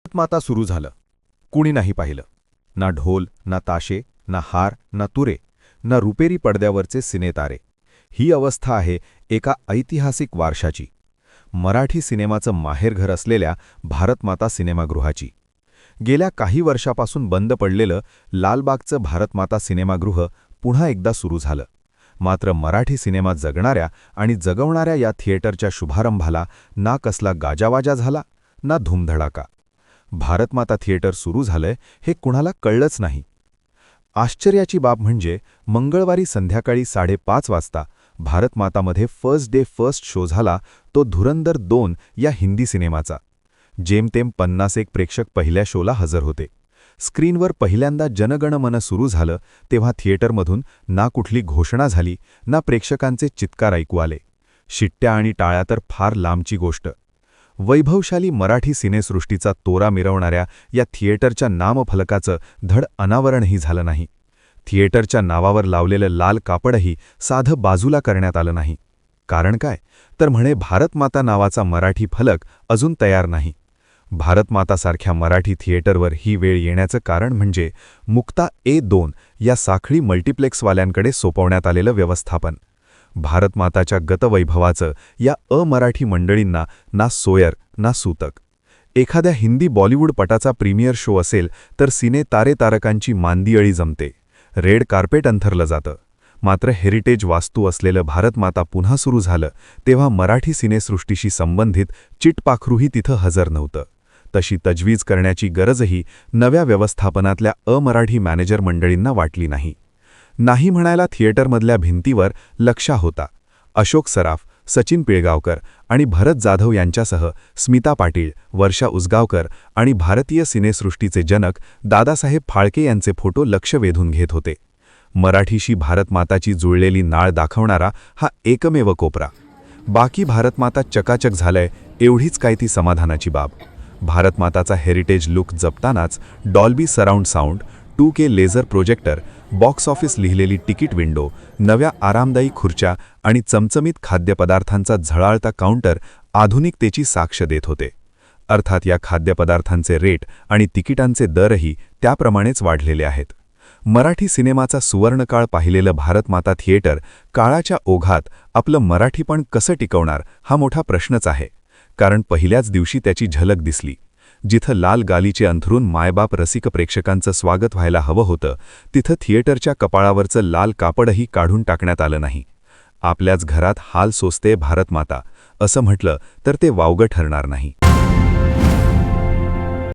माता सुरू झालं. कुणी नाही पाहिलं. ना ढोल, ना ताशे, ना हार, ना तुरे, ना रुपेरी पडद्यावरचे सिनेतारे. ही अवस्था आहे एका ऐतिहासिक वारशाची, मराठी सिनेमाचं माहेरघर असलेल्या भारतमाता सिनेमागृहाची. गेल्या काही वर्षापासून बंद पडलेलं लालबागचं भारतमाता सिनेमागृह पुन्हा एकदा सुरू झालं. मात्र मराठी सिनेमा जगणाऱ्या आणि जगवणाऱ्या या थिएटरच्या शुभारंभाला ना कसला गाजावाजा झाला, ना धूमधडाका. भारतमाता थिएटर सुरू झालंय हे कुणाला कळलंच नाही. आश्चर्याची बाब म्हणजे मंगळवारी संध्याकाळी 5:30 वाजता भारतमातामध्ये फर्स्ट डे फर्स्ट शो झाला, तो धुरंधर 2 या हिंदी सिनेमाचा. जेमतेम 50 प्रेक्षक पहिल्या शोला हजर होते. स्क्रीनवर पहिल्यांदा जनगणमन सुरू झालं तेव्हा थिएटरमधून ना कुठली घोषणा झाली, ना प्रेक्षकांचे चित्कार ऐकू आले. शिट्ट्या आणि टाळ्या तर फार लांबची गोष्ट. वैभवशाली मराठी सिनेसृष्टीचा तोरा मिरवणाऱ्या या थिएटरच्या नामफलकाचं धड अनावरणही झालं नाही. थिएटरच्या नावावर लावलेलं लाल कापडही साधं बाजूला करण्यात आलं नाही. कारण काय, तर म्हणे भारतमाता नावाचा मराठी फलक अजून तयार नाही. भारतमातासारख्या मराठी थिएटरवर ही वेळ येण्याचं कारण म्हणजे मुक्ता A2 या साखळी मल्टिप्लेक्सवाल्यांकडे सोपवण्यात आलेलं व्यवस्थापन. भारतमाताच्या गतवैभवाचं या अमराठी मंडळींना ना सोयर ना सूतक. एखाद्या हिंदी बॉलिवूड पटाचा प्रीमियर शो असेल तर सिने तारेतारकांची मांदियळी जमते, रेड कार्पेट अंथरलं जातं. मात्र हेरिटेज वास्तू असलेलं भारतमाता पुन्हा सुरू झालं तेव्हा मराठी सिनेसृष्टीशी संबंधित चिटपाखरूही तिथं हजर नव्हतं. तशी तजवीज करण्याची गरजही नव्या व्यवस्थापनातल्या अमराठी मॅनेजर मंडळींना वाटली नाही. नाही म्हणायला थिएटरमधल्या भिंतीवर लक्षा होता. अशोक सराफ, सचिन पिळगावकर आणि भरत जाधव यांच्यासह स्मिता पाटील, वर्षा उसगावकर आणि भारतीय सिनेसृष्टीचे जनक दादासाहेब फाळके यांचे फोटो लक्ष वेधून घेत होते. मराठीशी भारतमाताची जुळलेली नाळ दाखवणारा हा एकमेव कोपरा. बाकी भारतमाता चकाचक झालंय एवढीच काय ती समाधानाची बाब. भारतमाताचा हेरिटेज लुक जपतानाच Dolby surround sound, 2K laser projector, box office लिहिलेली तिकीट विंडो, नव्या आरामदायी खुर्च्या आणि चमचमीत खाद्यपदार्थांचा झळाळता काउंटर आधुनिकतेची साक्ष देत होते. अर्थात या खाद्यपदार्थांचे रेट आणि तिकिटांचे दरही त्याप्रमाणेच वाढलेले आहेत. मराठी सिनेमाचा सुवर्णकाळ पाहिलेलं भारतमाता थिएटर काळाच्या ओघात आपलं मराठीपण कसं टिकवणार हा मोठा प्रश्नच आहे. कारण पहिल्याच दिवशी त्याची झलक दिसली. जिथं लाल गालीचे अंथरून मायबाप रसिक प्रेक्षकांचं स्वागत व्हायला हवं होतं, तिथं थिएटरच्या कपाळावरचं लाल कापडही काढून टाकण्यात आलं नाही. आपल्याच घरात हाल सोसते भारतमाता असं म्हटलं तर ते वावगं ठरणार नाही.